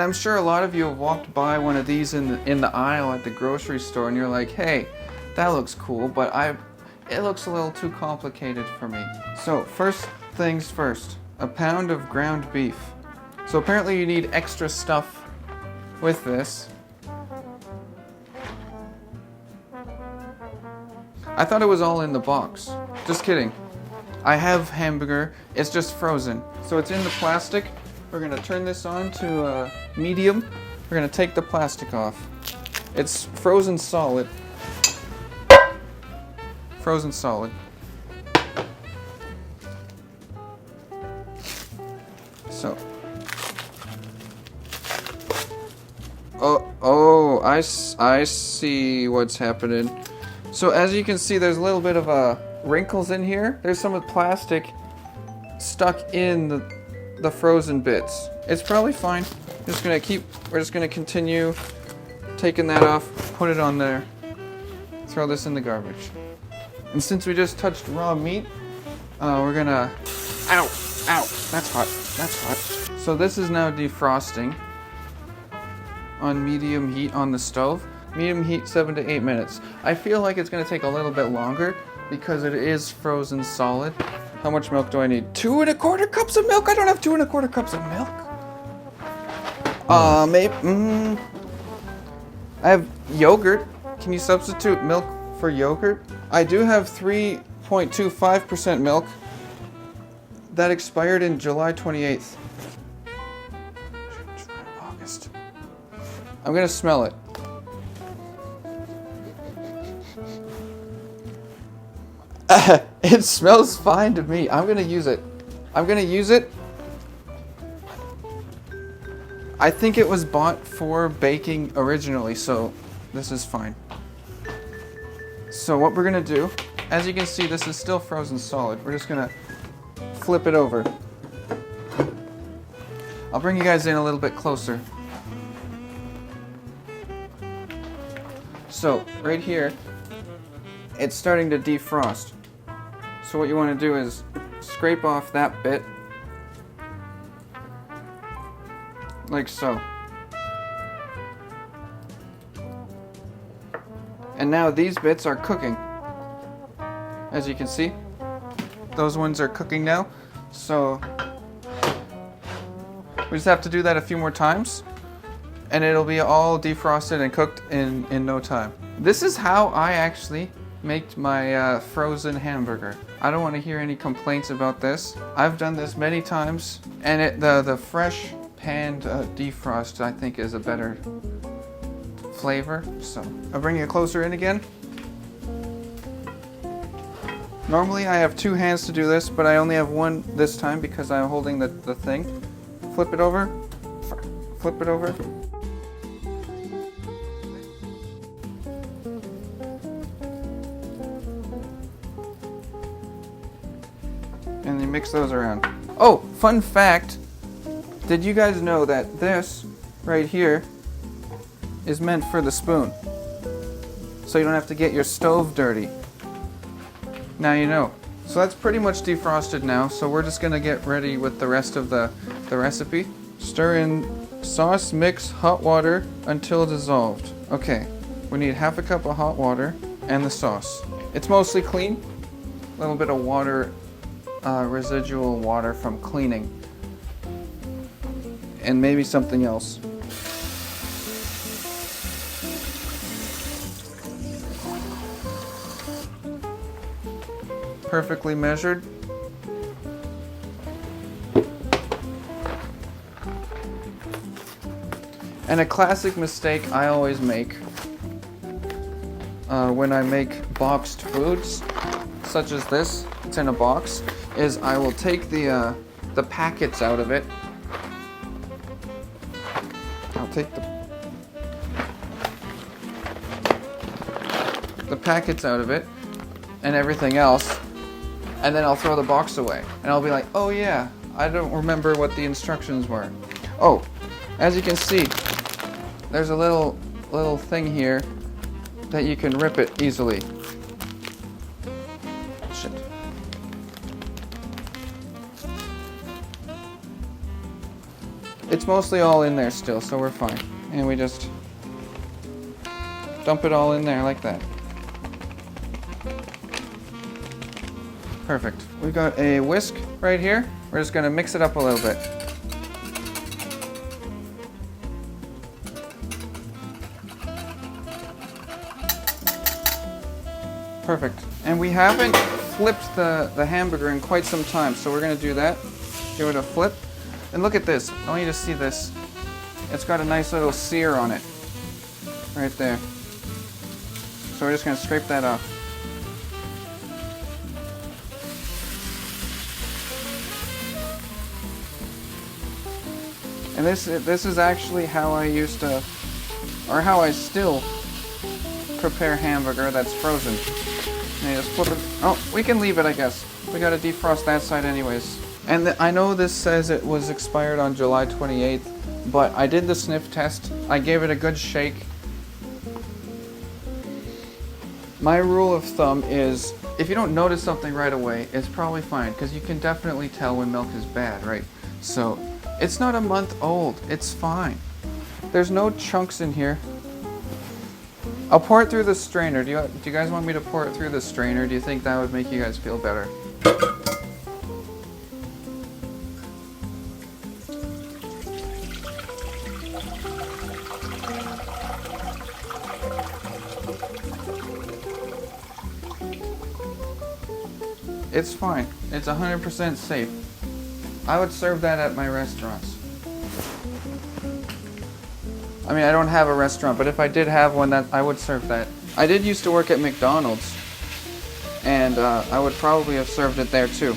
I'm sure a lot of you have walked by one of these in the aisle at the grocery store and you're like, hey, that looks cool, but it looks a little too complicated for me. So first things first, a pound of ground beef. So apparently you need extra stuff with this. I thought it was all in the box. Just kidding. I have Hamburger, it's just frozen. So it's in the plastic. We're gonna turn this on to medium. We're gonna take the plastic off. It's frozen solid. Frozen solid. So. I see what's happening. So as you can see, there's a little bit of wrinkles in here. There's some of the plastic stuck in the frozen bits. It's probably fine. We're just gonna continue taking that off, put it on there, throw this in the garbage. And since we just touched raw meat, we're gonna, ow, that's hot, that's hot. So this is now defrosting on medium heat on the stove. Medium heat 7 to 8 minutes. I feel like it's gonna take a little bit longer because it is frozen solid. How much milk do I need? 2 1/4 cups of milk? I don't have 2 1/4 cups of milk. Maybe, I have yogurt. Can you substitute milk for yogurt? I do have 3.25% milk. That expired in July 28th. August. I'm gonna smell it. It smells fine to me. I'm gonna use it. I think it was bought for baking originally, so this is fine. So what we're gonna do, as you can see, this is still frozen solid. We're just gonna flip it over. I'll bring you guys in a little bit closer. So right here, it's starting to defrost. So what you want to do is scrape off that bit, like so. And now these bits are cooking. As you can see, those ones are cooking now. So we just have to do that a few more times and it'll be all defrosted and cooked in no time. This is how I actually make my frozen hamburger. I don't want to hear any complaints about this. I've done this many times, and the fresh panned defrost I think is a better flavor. So I'll bring you closer in again. Normally I have 2 hands to do this, but I only have one this time because I'm holding the thing. Flip it over. Flip it over. And you mix those around. Oh, fun fact. Did you guys know that this right here is meant for the spoon? So you don't have to get your stove dirty. Now you know. So that's pretty much defrosted now. So we're just gonna get ready with the rest of the recipe. Stir in sauce, mix hot water until dissolved. Okay, we need 1/2 cup of hot water and the sauce. It's mostly clean. A little bit of water, residual water from cleaning. And maybe something else. Perfectly measured. And a classic mistake I always make when I make boxed foods, such as this, it's in a box, is I will take the packets out of it. I'll take the packets out of it and everything else, and then I'll throw the box away. And I'll be like, oh yeah, I don't remember what the instructions were. Oh, as you can see, there's a little thing here that you can rip it easily. Shit. it's mostly all in there still, so we're fine. And we just dump it all in there like that. Perfect. We got a whisk right here. We're just gonna mix it up a little bit. Perfect. And we haven't flipped the hamburger in quite some time, so we're gonna do that. Give it a flip. And look at this. I want you to see this. It's got a nice little sear on it. Right there. So we're just gonna scrape that off. And this is actually how I used to, or how I still prepare hamburger that's frozen. And you just flip it. Oh, we can leave it, I guess. We gotta defrost that side anyways. And I know this says it was expired on July 28th, but I did the sniff test. I gave it a good shake. My rule of thumb is, if you don't notice something right away, it's probably fine, because you can definitely tell when milk is bad, right? So, it's not a month old. It's fine. There's no chunks in here. I'll pour it through the strainer. Do you guys want me to pour it through the strainer? Do you think that would make you guys feel better? It's fine. It's 100% safe. I would serve that at my restaurants. I mean, I don't have a restaurant, but if I did have one, I would serve that. I did used to work at McDonald's, and I would probably have served it there too.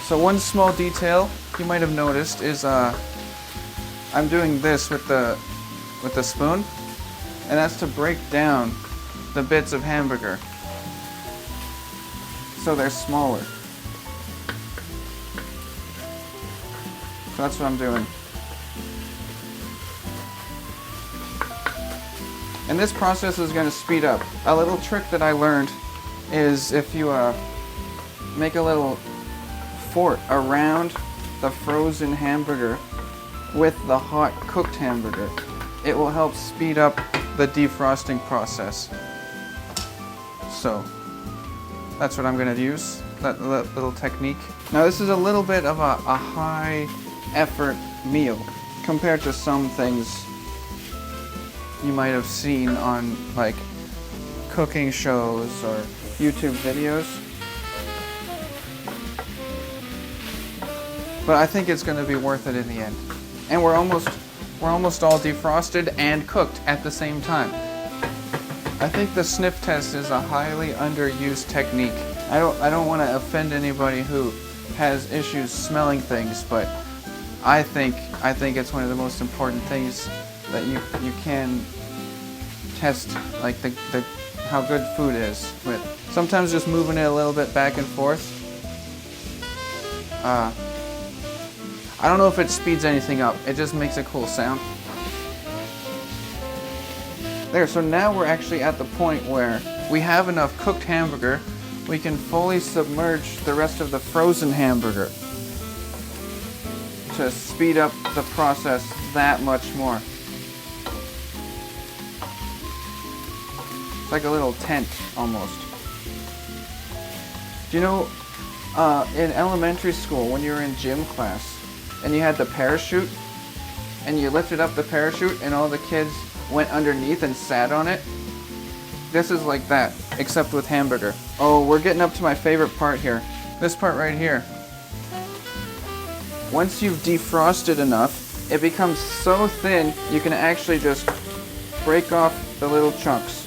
So one small detail you might have noticed is I'm doing this with the spoon, and that's to break down the bits of hamburger so they're smaller. So that's what I'm doing. And this process is going to speed up. A little trick that I learned is if you make a little fort around the frozen hamburger with the hot cooked hamburger, it will help speed up the defrosting process. So that's what I'm going to use, that little technique. Now this is a little bit of a high effort meal compared to some things you might have seen on like cooking shows or YouTube videos. But I think it's going to be worth it in the end. And we're almost all defrosted and cooked at the same time. I think the sniff test is a highly underused technique. I don't want to offend anybody who has issues smelling things, but I think it's one of the most important things that you can test, like how good food is with. Sometimes just moving it a little bit back and forth. I don't know if it speeds anything up. It just makes a cool sound. There, so now we're actually at the point where we have enough cooked hamburger, we can fully submerge the rest of the frozen hamburger to speed up the process that much more. It's like a little tent, almost. Do you know, in elementary school, when you were in gym class, and you had the parachute, and you lifted up the parachute, and all the kids went underneath and sat on it? This is like that, except with hamburger. Oh, we're getting up to my favorite part here. This part right here. Once you've defrosted enough, it becomes so thin, you can actually just break off the little chunks,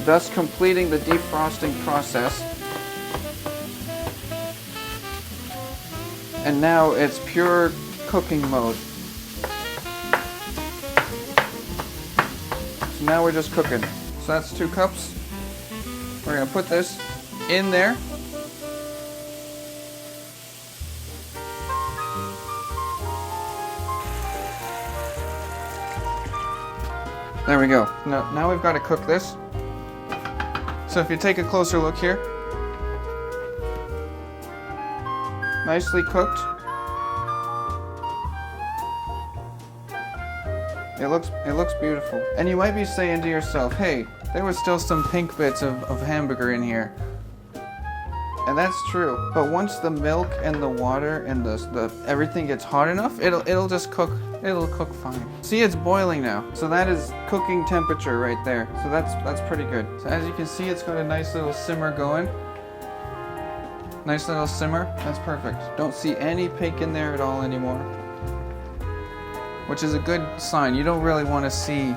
thus completing the defrosting process. And now it's pure cooking mode. So now we're just cooking. So that's 2 cups. We're gonna put this in there. There we go. Now we've got to cook this. So if you take a closer look here, nicely cooked. It looks beautiful. And you might be saying to yourself, hey, there was still some pink bits of hamburger in here. And that's true. But once the milk and the water and the everything gets hot enough, it'll just cook. It'll cook fine. See, it's boiling now. So that is cooking temperature right there. So that's pretty good. So as you can see, it's got a nice little simmer going. Nice little simmer. That's perfect. Don't see any pink in there at all anymore, which is a good sign. You don't really want to see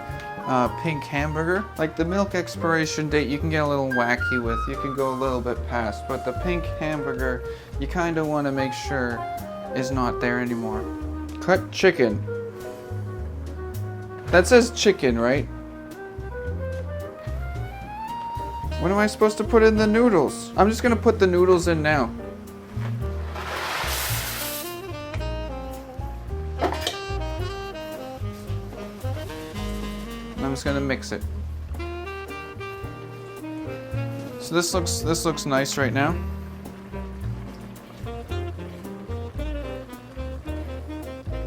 pink hamburger. Like the milk expiration date, you can get a little wacky with. You can go a little bit past, but the pink hamburger, you kind of want to make sure is not there anymore. Cut chicken. That says chicken, right? When am I supposed to put in the noodles? I'm just gonna put the noodles in now. I'm just gonna mix it. So this looks nice right now.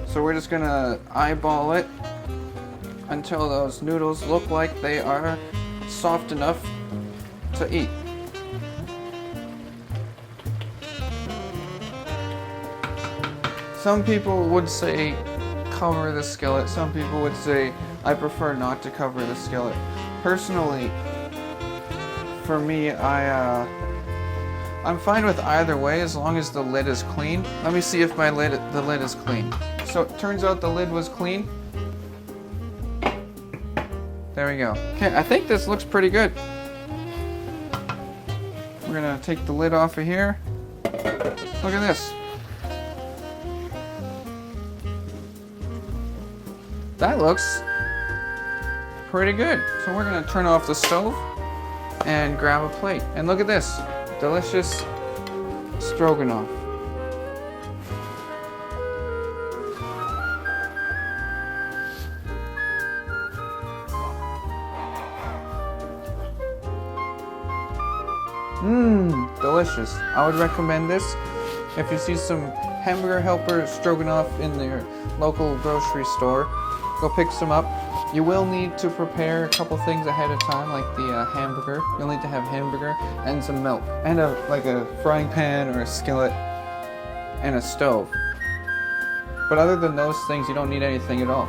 So we're just gonna eyeball it until those noodles look like they are soft enough to eat. Some people would say cover the skillet. Some people would say I prefer not to cover the skillet. Personally, for me, I'm fine with either way as long as the lid is clean. Let me see if the lid is clean. So it turns out the lid was clean. There we go. Okay, I think this looks pretty good. We're gonna take the lid off of here. Look at this. That looks pretty good. So we're gonna turn off the stove and grab a plate. And look at this, delicious stroganoff. Delicious. I would recommend this if you see some hamburger helper stroganoff in your local grocery store. Go pick some up. You will need to prepare a couple things ahead of time, like the hamburger. You'll need to have hamburger and some milk, and a frying pan or a skillet, and a stove. But other than those things, you don't need anything at all.